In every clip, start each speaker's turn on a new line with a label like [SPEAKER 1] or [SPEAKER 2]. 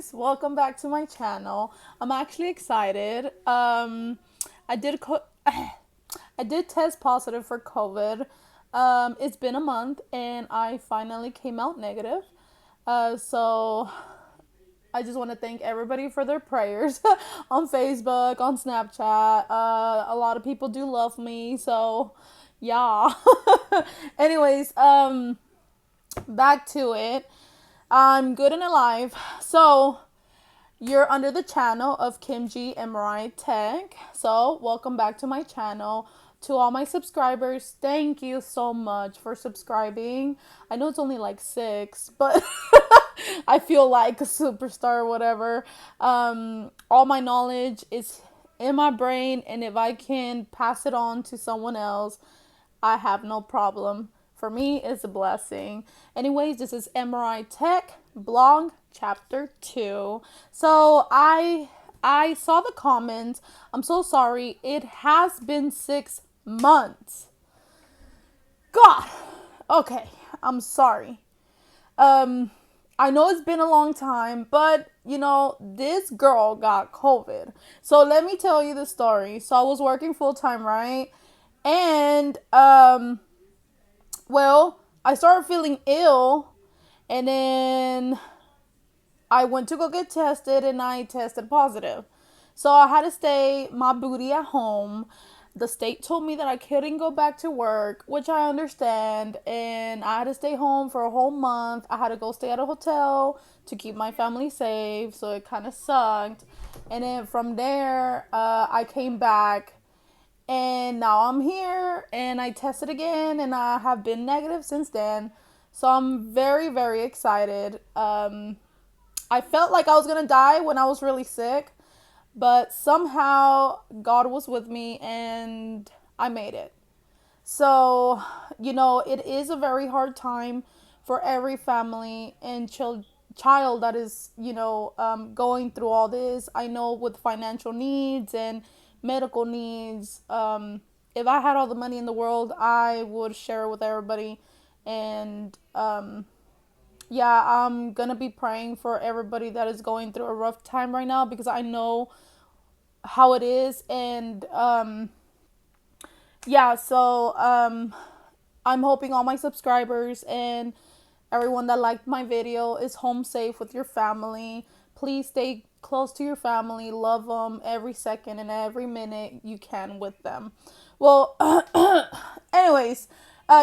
[SPEAKER 1] guys, welcome back to my channel. I'm actually excited. I did I did test positive for COVID. It's been a month and I finally came out negative. So I just want to thank everybody for their prayers on Facebook, on Snapchat. A lot of people do love me, so yeah. Anyways, back to it. I'm good and alive. So, you're under the channel of Kimji MRI Tech. So, welcome back to my channel. To all my subscribers, thank you so much for subscribing. I know it's only like 6, but I feel like a superstar or whatever. All my knowledge is in my brain, and if I can pass it on to someone else, I have no problem. For me, it's a blessing. Anyways, this is MRI Tech blog chapter 2. So I saw the comments. I'm so sorry. It has been 6 months. God. Okay, I'm sorry. I know it's been a long time, but this girl got COVID. So let me tell you the story. So I was working full time, right? And well, I started feeling ill, and then I went to go get tested, and I tested positive. So I had to stay my booty at home. The state told me that I couldn't go back to work, which I understand, and I had to stay home for a whole month. I had to go stay at a hotel to keep my family safe, so it kind of sucked. And then from there, I came back, and now I'm here, and I tested again, and I have been negative since then. So I'm very, very excited. I felt like I was going to die when I was really sick, but somehow God was with me and I made it. So, it is a very hard time for every family and child that is, going through all this. I know with financial needs and medical needs, if I had all the money in the world, I would share it with everybody. And, yeah, I'm gonna be praying for everybody that is going through a rough time right now, because I know how it is. And yeah, so I'm hoping all my subscribers and everyone that liked my video is home safe with your family. Please stay close to your family, love them every second and every minute you can with them. Well, anyways,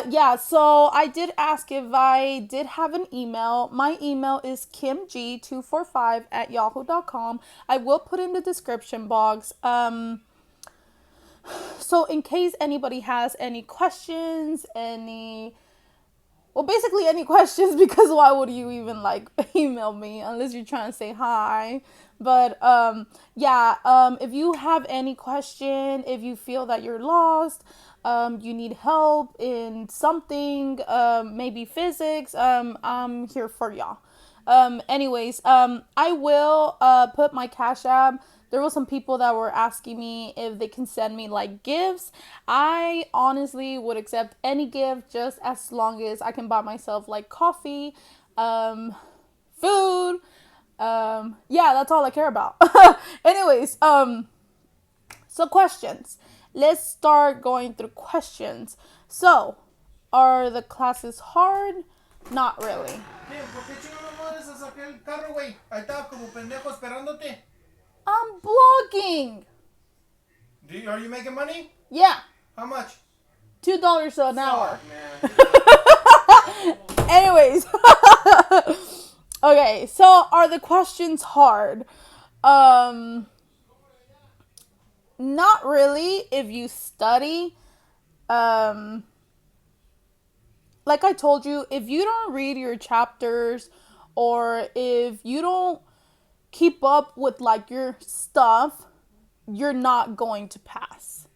[SPEAKER 1] yeah, so I did ask if I did have an email. My email is kimg245@yahoo.com. I will put in the description box. So in case anybody has any questions, basically any questions, because why would you even email me unless you're trying to say hi? But yeah, if you have any question, if you feel that you're lost, you need help in something, maybe physics, I'm here for y'all. Anyways, I will put my Cash App. There was some people that were asking me if they can send me gifts. I honestly would accept any gift, just as long as I can buy myself coffee, food. Yeah, that's all I care about. Anyways, so questions. Let's start going through questions. So, are the classes hard? Not really.
[SPEAKER 2] ¿Por qué chingo no mandas a sacar el carro, güey? Ahí estaba como pendejo esperándote.
[SPEAKER 1] I'm blogging.
[SPEAKER 2] Are you making money?
[SPEAKER 1] Yeah.
[SPEAKER 2] How much?
[SPEAKER 1] $2 an hour.
[SPEAKER 2] Man.
[SPEAKER 1] Anyways. Okay, so are the questions hard? Not really if you study. Like I told you, if you don't read your chapters, or if you don't keep up with your stuff, you're not going to pass.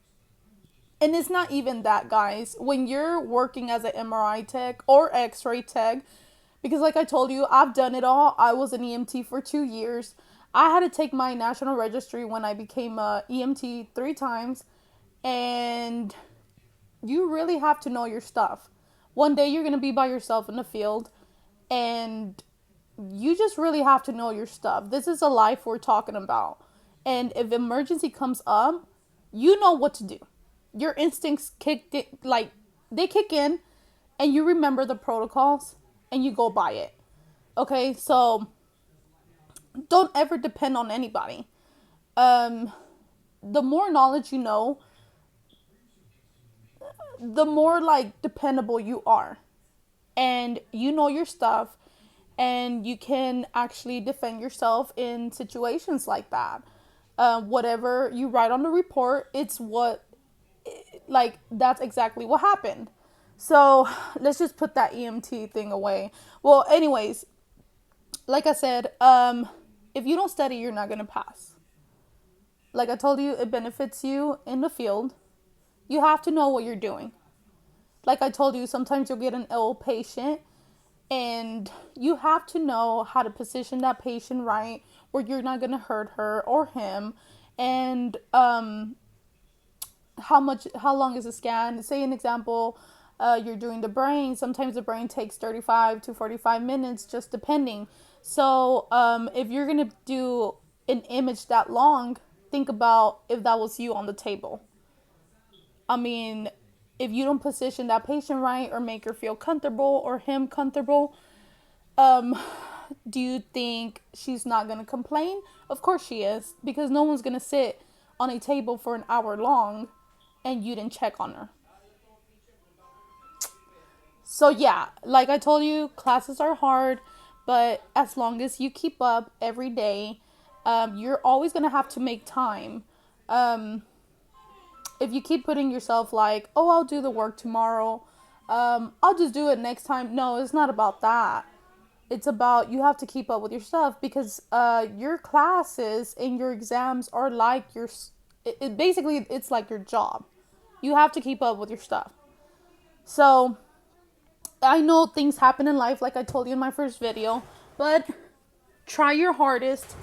[SPEAKER 1] And it's not even that, guys. When you're working as an MRI tech or x-ray tech, because like I told you, I've done it all. I was an EMT for 2 years. I had to take my national registry when I became a EMT 3 times. And you really have to know your stuff. One day you're going to be by yourself in the field, and you just really have to know your stuff. This is a life we're talking about. And if emergency comes up, you know what to do. Your instincts they kick in, and you remember the protocols and you go by it. Okay? So don't ever depend on anybody. Um the more knowledge you know, the more like dependable you are. And you know your stuff, and you can actually defend yourself in situations like that. Whatever you write on the report, it's what, like, that's exactly what happened. So let's just put that EMT thing away. Well, anyways, like I said, if you don't study, you're not going to pass. Like I told you, it benefits you in the field. You have to know what you're doing. Like I told you, sometimes you'll get an ill patient, and you have to know how to position that patient right, where you're not going to hurt her or him. And how long is a scan? Say an example, you're doing the brain. Sometimes the brain takes 35 to 45 minutes, just depending. So if you're going to do an image that long, think about if that was you on the table. I mean, if you don't position that patient right or make her feel comfortable or him comfortable, do you think she's not going to complain? Of course she is, because no one's going to sit on a table for an hour long and you didn't check on her. So yeah, like I told you, classes are hard, but as long as you keep up every day, you're always going to have to make time. If you keep putting yourself like, oh, I'll do the work tomorrow, I'll just do it next time. No, it's not about that. It's about you have to keep up with your stuff, because your classes and your exams are like basically it's like your job. You have to keep up with your stuff. So I know things happen in life, like I told you in my first video, but try your hardest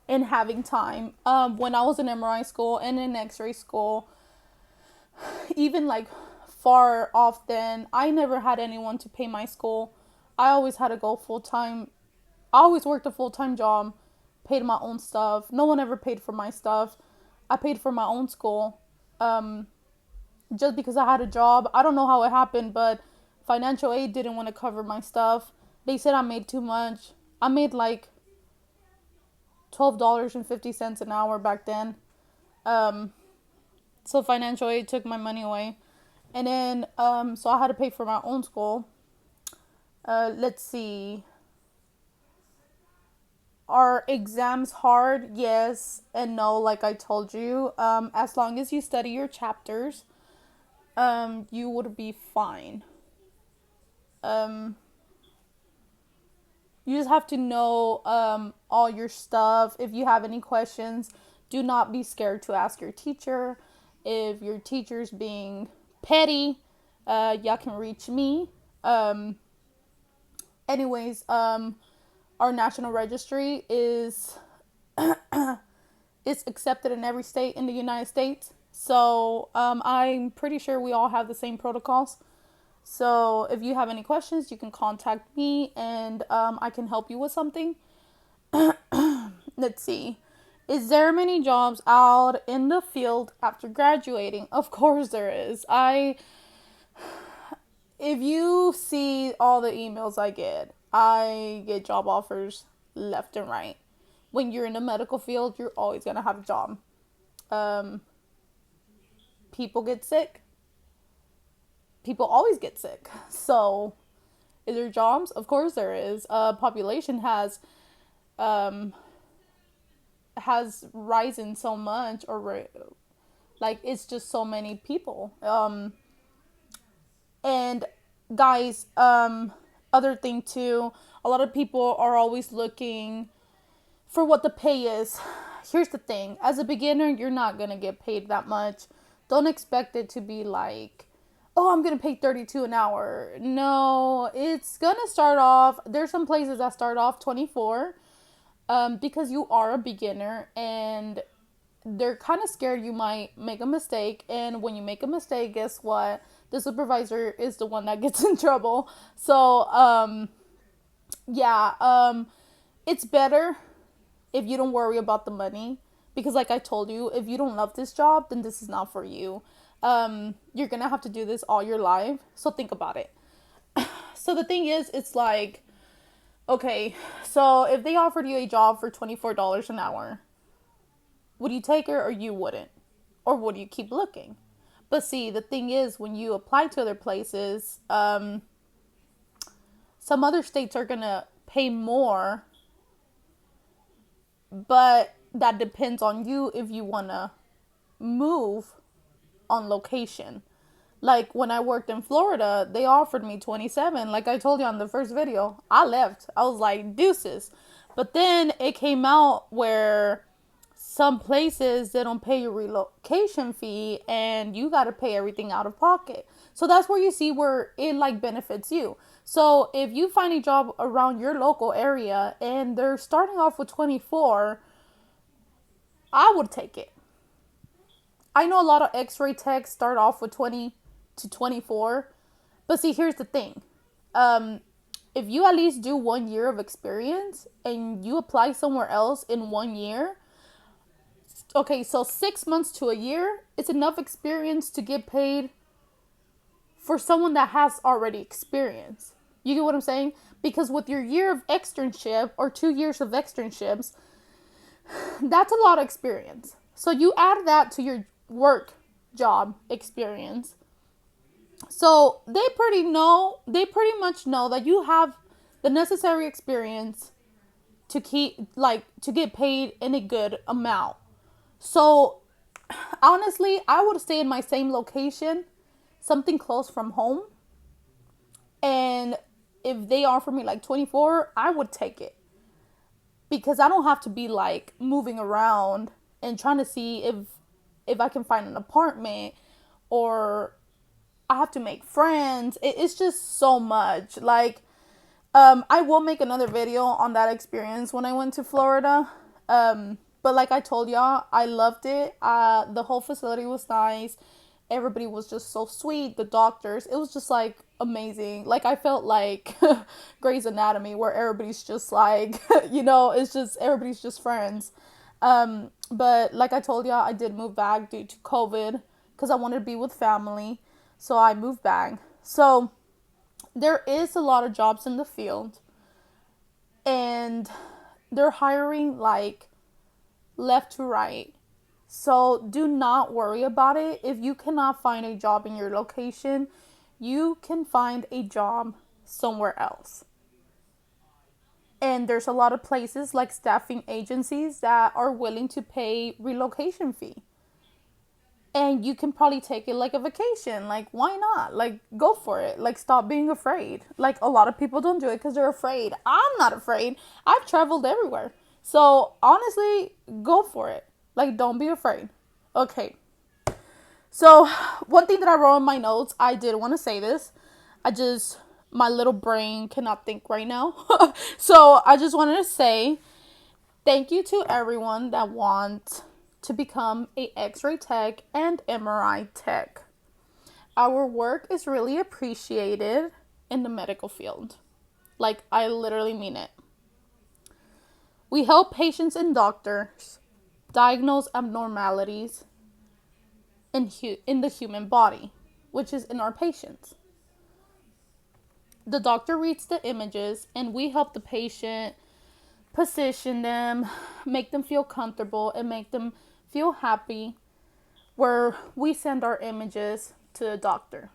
[SPEAKER 1] in having time. When I was in MRI school and in X-ray school, even like far off then, I never had anyone to pay my school. I always had to go full time. I always worked a full time job, paid my own stuff. No one ever paid for my stuff. I paid for my own school. Just because I had a job. I don't know how it happened, but financial aid didn't want to cover my stuff. They said I made too much. I made like $12.50 an hour back then. So financial aid took my money away. And then, so I had to pay for my own school. Let's see. Are exams hard? Yes and no, like I told you. As long as you study your chapters, you would be fine. You just have to know all your stuff. If you have any questions, do not be scared to ask your teacher. If your teacher's being petty, y'all can reach me. Anyways, our national registry is it's accepted in every state in the United States. So I'm pretty sure we all have the same protocols. So if you have any questions, you can contact me, and I can help you with something. Let's see. Is there many jobs out in the field after graduating? Of course there is. If you see all the emails I get job offers left and right. When you're in the medical field, you're always going to have a job. People get sick. People always get sick. So, is there jobs? Of course there is. Population has risen so much, or like it's just so many people. And guys, other thing too, a lot of people are always looking for what the pay is. Here's the thing: as a beginner, you're not gonna get paid that much. Don't expect it to be like, oh, I'm gonna pay 32 an hour. No, it's gonna start off. There's some places that start off 24, because you are a beginner and they're kind of scared you might make a mistake. And when you make a mistake, guess what? The supervisor is the one that gets in trouble. So, yeah. it's better if you don't worry about the money, because like I told you, if you don't love this job, then this is not for you. You're gonna have to do this all your life, so think about it. So the thing is, it's like, okay, so if they offered you a job for $24 an hour, would you take it or you wouldn't? Or would you keep looking? But see, the thing is, when you apply to other places, some other states are gonna pay more, but that depends on you if you wanna move on location. Like when I worked in Florida, they offered me 27. Like I told you on the first video, I left. I was like, deuces. But then it came out where some places they don't pay your relocation fee and you got to pay everything out of pocket. So that's where you see where it like benefits you. So if you find a job around your local area and they're starting off with 24, I would take it. I know a lot of x-ray techs start off with 20 to 24. But see, here's the thing. If you at least do 1 year of experience and you apply somewhere else in 1 year, okay, so 6 months to a year, it's enough experience to get paid for someone that has already experience. You get what I'm saying? Because with your year of externship or 2 years of externships, that's a lot of experience. So you add that to your work job experience. So they pretty much know that you have the necessary experience to get paid in a good amount. So honestly, I would stay in my same location, something close from home. And if they offer me like 24, I would take it. Because I don't have to be like moving around and trying to see if I can find an apartment, or I have to make friends. It's just so much. Like, I will make another video on that experience when I went to Florida. But like I told y'all, I loved it. The whole facility was nice. Everybody was just so sweet. The doctors, it was just like amazing. Like I felt like Grey's Anatomy, where everybody's just like, it's just everybody's just friends. But like I told y'all, I did move back due to COVID because I wanted to be with family. So I moved back. So there is a lot of jobs in the field, and they're hiring like left to right. So do not worry about it. If you cannot find a job in your location, you can find a job somewhere else. And there's a lot of places like staffing agencies that are willing to pay relocation fee. And you can probably take it like a vacation. Like, why not? Like, go for it. Like, stop being afraid. Like, a lot of people don't do it because they're afraid. I'm not afraid. I've traveled everywhere. So, honestly, go for it. Like, don't be afraid. Okay. So, one thing that I wrote in my notes, I did want to say this. My little brain cannot think right now. So, I just wanted to say thank you to everyone that wants to become a x-ray tech and MRI tech. Our work is really appreciated in the medical field. Like, I literally mean it. We help patients and doctors diagnose abnormalities in the human body, which is in our patients. The doctor reads the images and we help the patient position them, make them feel comfortable, and make them feel happy, where we send our images to the doctor.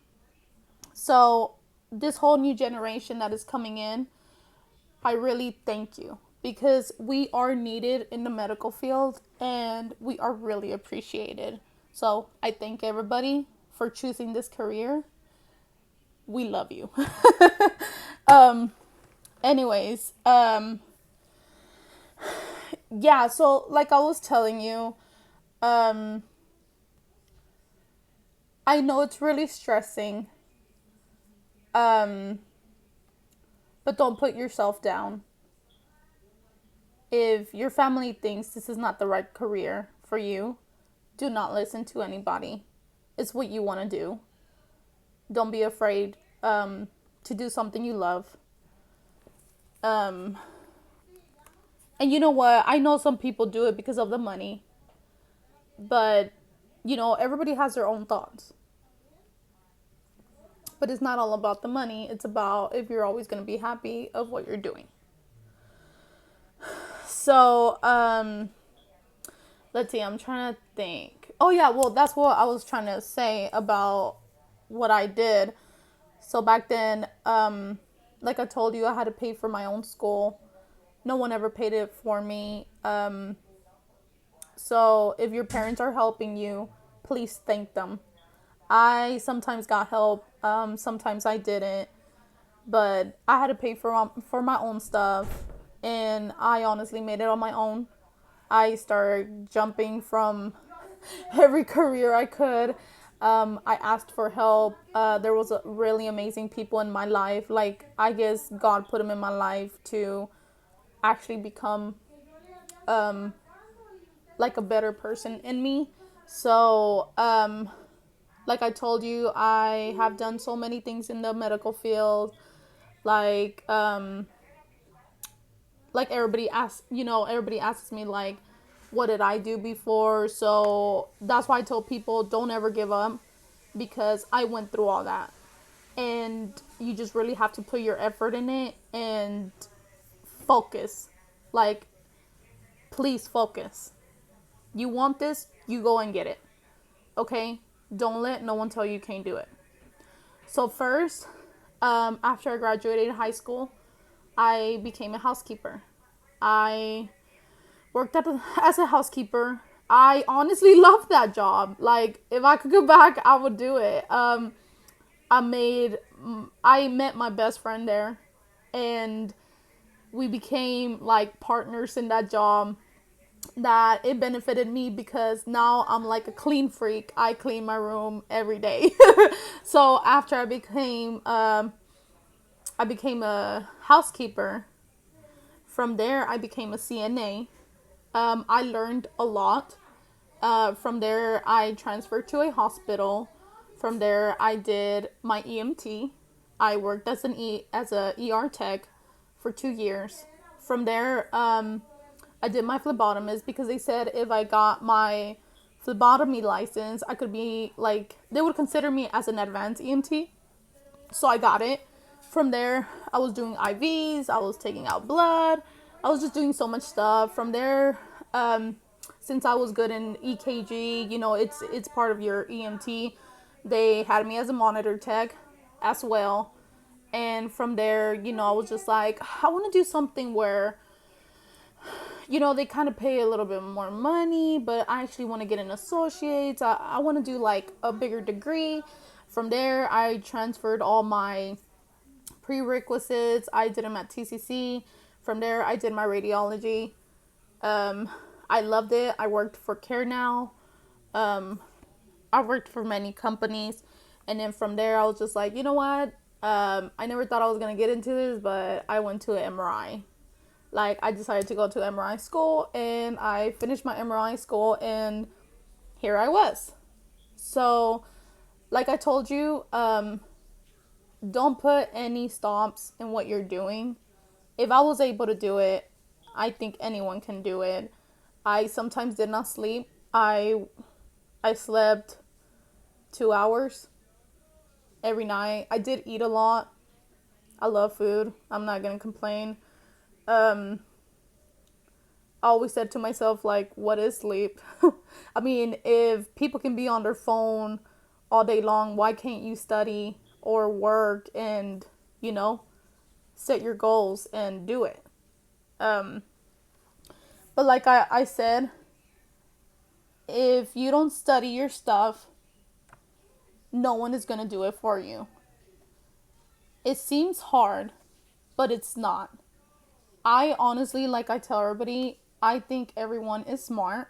[SPEAKER 1] So this whole new generation that is coming in, I really thank you, because we are needed in the medical field and we are really appreciated. So I thank everybody for choosing this career. We love you. Anyways, yeah, so like I was telling you, I know it's really stressing, but don't put yourself down. If your family thinks this is not the right career for you, do not listen to anybody. It's what you want to do. Don't be afraid to do something you love. And you know what? I know some people do it because of the money, but everybody has their own thoughts. But it's not all about the money. It's about if you're always going to be happy of what you're doing. So, let's see. I'm trying to think. Oh yeah, well that's what I was trying to say about what I did. So back then, like I told you, I had to pay for my own school. No one ever paid it for me. So if your parents are helping you, please thank them. I sometimes got help, sometimes I didn't, but I had to pay for my own stuff, and I honestly made it on my own. I started jumping from every career I could. I asked for help. There was a really amazing people in my life. Like, I guess God put them in my life to actually become like a better person in me. So, like I told you, I have done so many things in the medical field. Like, like everybody asks me like, what did I do before? So that's why I told people don't ever give up, because I went through all that, and you just really have to put your effort in it and focus. Like, please focus. You want this, you go and get it. Okay? Don't let no one tell you can't do it. So first, after I graduated high school, I became a housekeeper. I worked as a housekeeper. I honestly loved that job. Like, if I could go back, I would do it. I made, I met my best friend there, and we became like partners in that job. That it benefited me because now I'm like a clean freak. I clean my room every day. So after I became a housekeeper. From there, I became a CNA. I learned a lot. From there, I transferred to a hospital. From there, I did my EMT. I worked as as a ER tech for 2 years. From there, I did my phlebotomist because they said if I got my phlebotomy license, I could be like, they would consider me as an advanced EMT. So I got it. From there, I was doing IVs, I was taking out blood, I was just doing so much stuff. From there, since I was good in EKG, it's part of your EMT. They had me as a monitor tech as well. And from there, I was just like, I want to do something where, they kind of pay a little bit more money, but I actually want to get an associate's. I want to do like a bigger degree. From there, I transferred all my prerequisites. I did them at TCC. From there, I did my radiology. I loved it. I worked for Care Now. I worked for many companies. And then from there, I was just like, you know what? I never thought I was going to get into this, but I went to an MRI. Like, I decided to go to MRI school, and I finished my MRI school, and here I was. So, like I told you, don't put any stops in what you're doing. If I was able to do it, I think anyone can do it. I sometimes did not sleep. I slept 2 hours every night. I did eat a lot. I love food. I'm not gonna complain. I always said to myself, like, what is sleep? I mean, if people can be on their phone all day long, why can't you study or work and, set your goals and do it? But like I said, if you don't study your stuff, no one is going to do it for you. It seems hard, but it's not. I honestly, like I tell everybody, I think everyone is smart.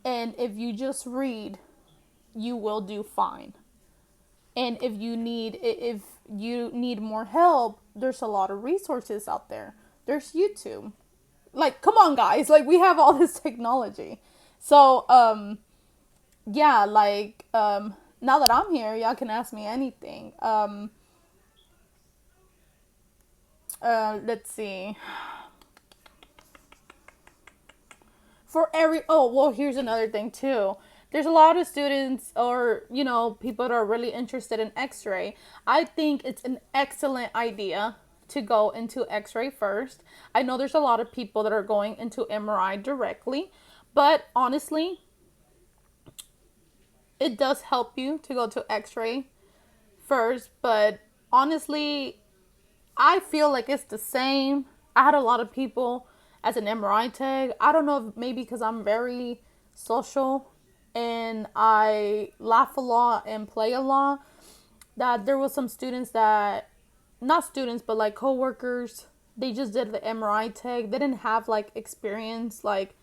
[SPEAKER 1] And if you just read, you will do fine. And if you need more help, there's a lot of resources out there. There's YouTube. Like, come on, guys. Like, we have all this technology. So, yeah, like, now that I'm here, y'all can ask me anything. Let's see. for every, oh, well, here's another thing too. There's a lot of students or, people that are really interested in x-ray. I think it's an excellent idea to go into x-ray first. I know there's a lot of people that are going into MRI directly, but honestly, it does help you to go to x-ray first. But honestly, I feel like it's the same. I had a lot of people as an MRI tag. I don't know if maybe because I'm very social and I laugh a lot and play a lot, that there was some students that, not students, but like coworkers, they just did the MRI tag. They didn't have like experience like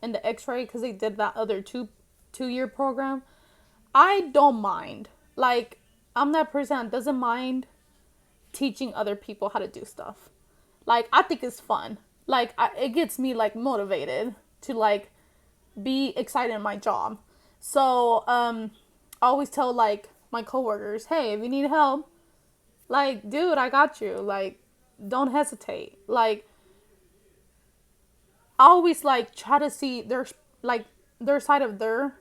[SPEAKER 1] in the X-ray because they did that other two-year program. I don't mind. Like, I'm that person that doesn't mind teaching other people how to do stuff. Like, I think it's fun. Like, it gets me like motivated to like be excited in my job. So I always tell like my coworkers, hey, if you need help, like, dude, I got you. Like, don't hesitate. Like, I always like try to see their side of their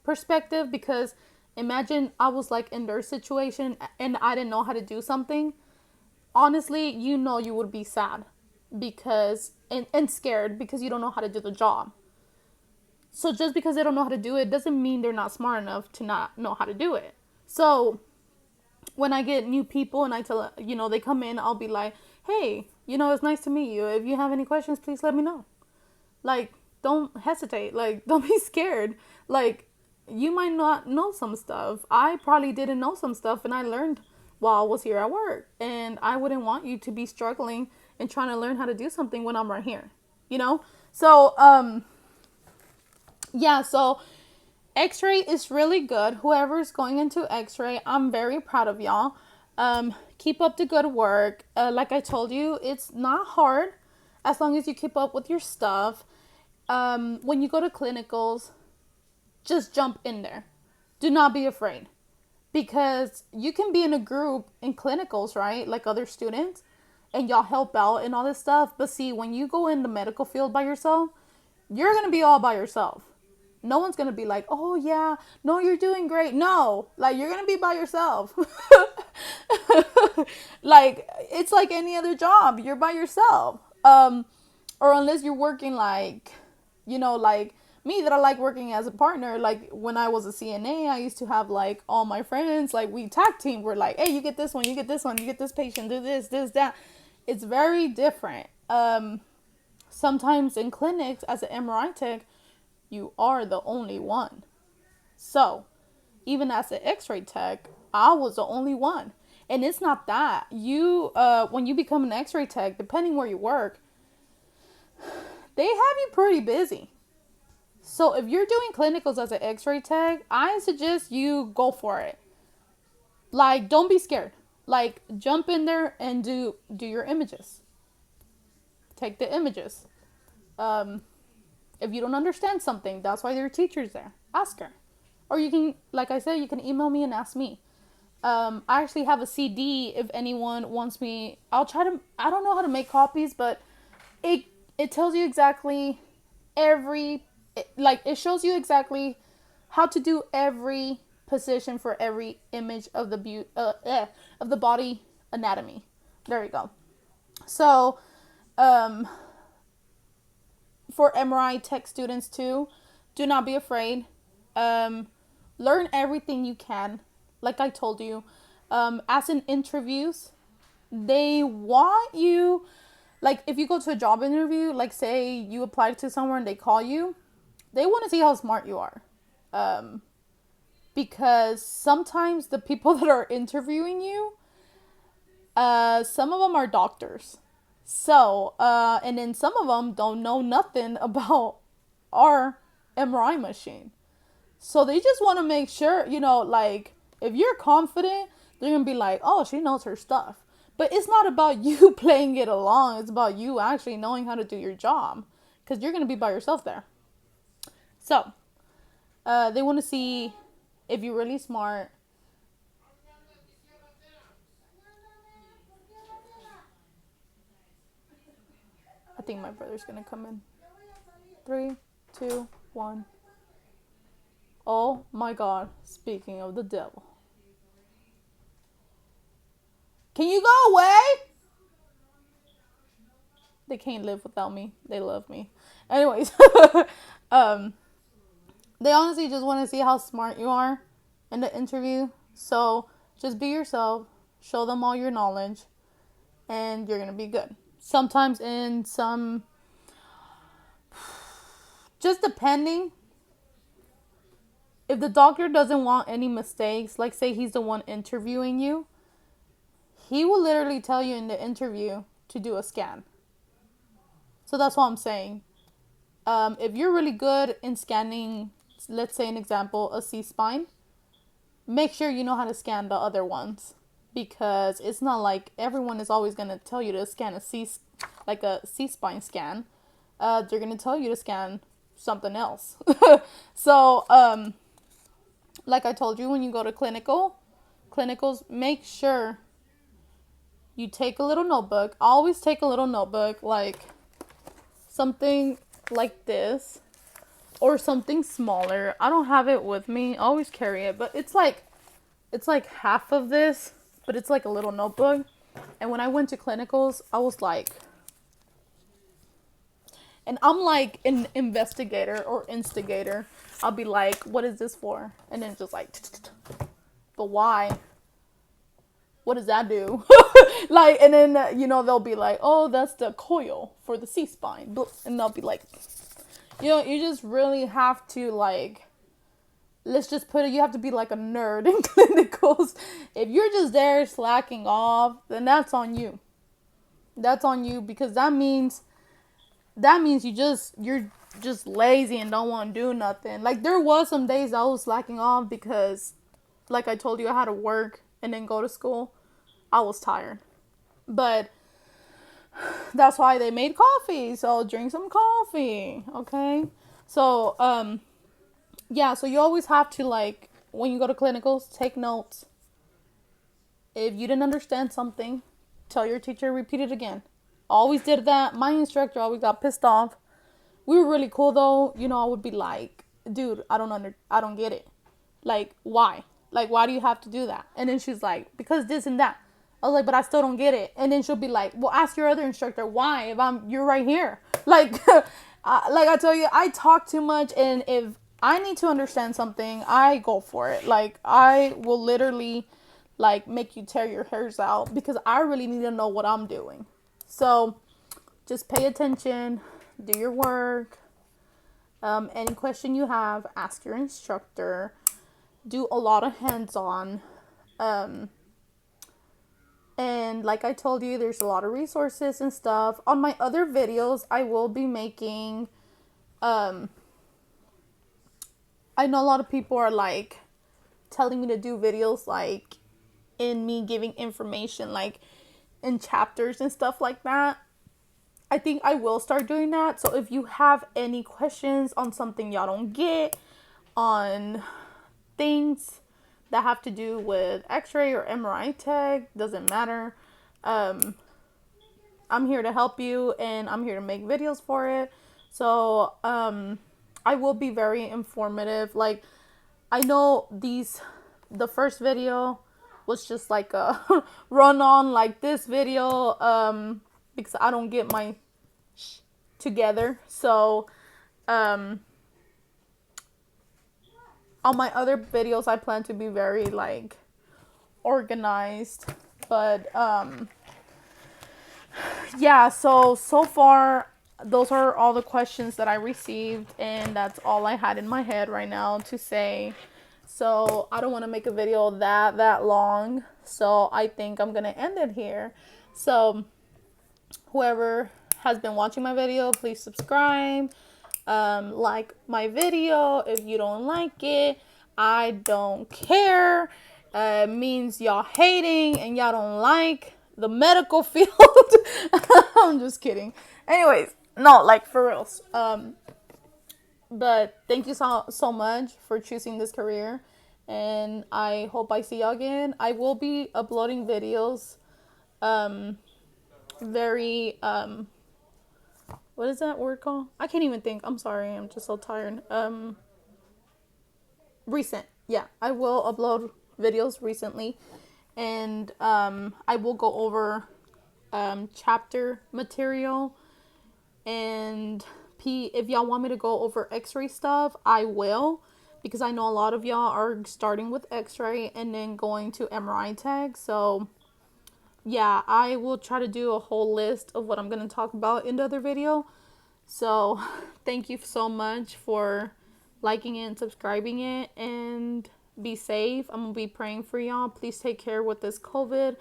[SPEAKER 1] perspective, because imagine I was like in their situation and I didn't know how to do something. Honestly, you would be sad because and scared because you don't know how to do the job. So just because they don't know how to do it doesn't mean they're not smart enough to not know how to do it. So when I get new people and I tell, they come in, I'll be like, hey, it's nice to meet you. If you have any questions, please let me know. Like, don't hesitate. Like, don't be scared. Like, you might not know some stuff. I probably didn't know some stuff and I learned while I was here at work. And I wouldn't want you to be struggling and trying to learn how to do something when I'm right here. So, yeah, so X-ray is really good. Whoever's going into X-ray, I'm very proud of y'all. Keep up the good work. Like I told you, it's not hard as long as you keep up with your stuff. When you go to clinicals, just jump in there. Do not be afraid. Because you can be in a group in clinicals, right? Like other students, and y'all help out and all this stuff. But see, when you go in the medical field by yourself, you're going to be all by yourself. No one's going to be like, oh yeah, no, you're doing great. No, like, you're going to be by yourself. Like, it's like any other job. You're by yourself. Or unless you're working like, like me, that I like working as a partner. Like when I was a CNA, I used to have like all my friends, like we tag team. We're like, hey, you get this one, you get this one, you get this patient, do this, that. It's very different. Sometimes in clinics as an MRI tech, you are the only one. So even as an X-ray tech, I was the only one. And it's not that. When you become an X-ray tech, depending where you work, they have you pretty busy. So if you're doing clinicals as an X-ray tech, I suggest you go for it. Like, don't be scared. Like, jump in there and do your images. Take the images. If you don't understand something, that's why there are teachers there. Ask her. Or you can, like I said, you can email me and ask me. I actually have a CD if anyone wants me. I don't know how to make copies, but it tells you exactly it shows you exactly how to do every position for every image of the body anatomy. There you go. So, for MRI tech students too, do not be afraid. Learn everything you can. Like I told you, as in interviews, they want you, like if you go to a job interview, like say you applied to somewhere and they call you, they want to see how smart you are. Because sometimes the people that are interviewing you, some of them are doctors. So, and then some of them don't know nothing about our MRI machine. So they just want to make sure, like, if you're confident, they're going to be like, oh, she knows her stuff. But it's not about you playing it along. It's about you actually knowing how to do your job. Because you're going to be by yourself there. So, they want to see if you're really smart. I think my brother's going to come in. 3, 2, 1. Oh my god, speaking of the devil. Can you go away? They can't live without me. They love me. Anyways, they honestly just want to see how smart you are in the interview. So just be yourself, show them all your knowledge, and you're going to be good. Sometimes in some, just depending, if the doctor doesn't want any mistakes, like say he's the one interviewing you, he will literally tell you in the interview to do a scan. So that's what I'm saying. If you're really good in scanning, let's say an example, a C-spine, make sure you know how to scan the other ones. Because it's not like everyone is always going to tell you to scan a C-spine scan. They're going to tell you to scan something else. So, like I told you, when you go to clinicals, make sure you take a little notebook. Always take a little notebook, like something like this or something smaller. I don't have it with me. I always carry it, but it's like half of this, but it's like a little notebook. And when I went to clinicals, I was like, and I'm like an investigator or instigator. I'll be like, what is this for? And then just like, but why? What does that do? Like, and then, they'll be like, oh, that's the coil for the C-spine. And they'll be like, you just really have to, like, let's just put it, you have to be like a nerd in clinicals. If you're just there slacking off, then that's on you. That's on you, because that means you're just lazy and don't want to do nothing. Like, there was some days I was slacking off because, like I told you, I had to work and then go to school. I was tired. But that's why they made coffee. So drink some coffee, okay? So, yeah, so you always have to, like, when you go to clinicals, take notes. If you didn't understand something, tell your teacher, repeat it again. Always did that. My instructor always got pissed off. We were really cool though. I would be like, dude, I don't get it. Like, why? Like, why do you have to do that? And then she's like, because this and that. I was like, but I still don't get it. And then she'll be like, well, ask your other instructor why, if you're right here. Like, like I tell you, I talk too much, and if I need to understand something, I go for it. Like, I will literally, like, make you tear your hairs out because I really need to know what I'm doing. So, just pay attention, do your work. Any question you have, ask your instructor. Do a lot of hands-on. And like I told you, there's a lot of resources and stuff. On my other videos, I will be making, I know a lot of people are like telling me to do videos like in me giving information like in chapters and stuff like that. I think I will start doing that. So if you have any questions on something y'all don't get, on things that have to do with x-ray or MRI tech, doesn't matter. I'm here to help you, and I'm here to make videos for it. So I will be very informative. Like, I know the first video was just like a run on like this video, because I don't get my together. So on my other videos, I plan to be very like organized. But yeah, so far those are all the questions that I received, and that's all I had in my head right now to say. So I don't want to make a video that long, so I think I'm gonna end it here. So whoever has been watching my video, please subscribe, like my video. If you don't like it, I don't care. It means y'all hating and y'all don't like the medical field. I'm just kidding. Anyways, no, like, for reals. But thank you so much for choosing this career, and I hope I see y'all again. I will be uploading videos very what is that word called? I can't even think. I'm sorry. I'm just so tired. Recent. Yeah, I will upload videos recently, and I will go over chapter material, and if y'all want me to go over x-ray stuff, I will, because I know a lot of y'all are starting with x-ray and then going to MRI tag. So yeah, I will try to do a whole list of what I'm going to talk about in the other video. So thank you so much for liking it and subscribing it, and be safe. I'm going to be praying for y'all. Please take care with this COVID.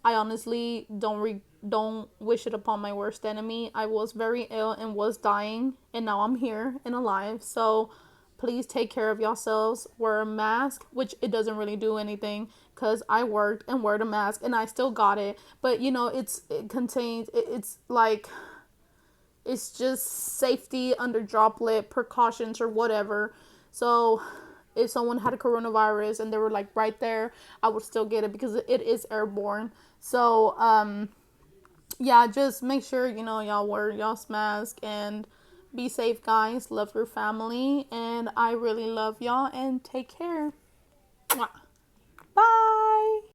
[SPEAKER 1] I honestly don't wish it upon my worst enemy. I was very ill and was dying, and now I'm here and alive. So please take care of yourselves. Wear a mask, which it doesn't really do anything, because I worked and wore the mask and I still got it. But you know, it's like, it's just safety under droplet precautions or whatever. So if someone had a coronavirus and they were like right there, I would still get it because it is airborne. So yeah, just make sure, you know, y'all wear y'all's mask and be safe, guys. Love your family, and I really love y'all, and take care. Mwah. Bye.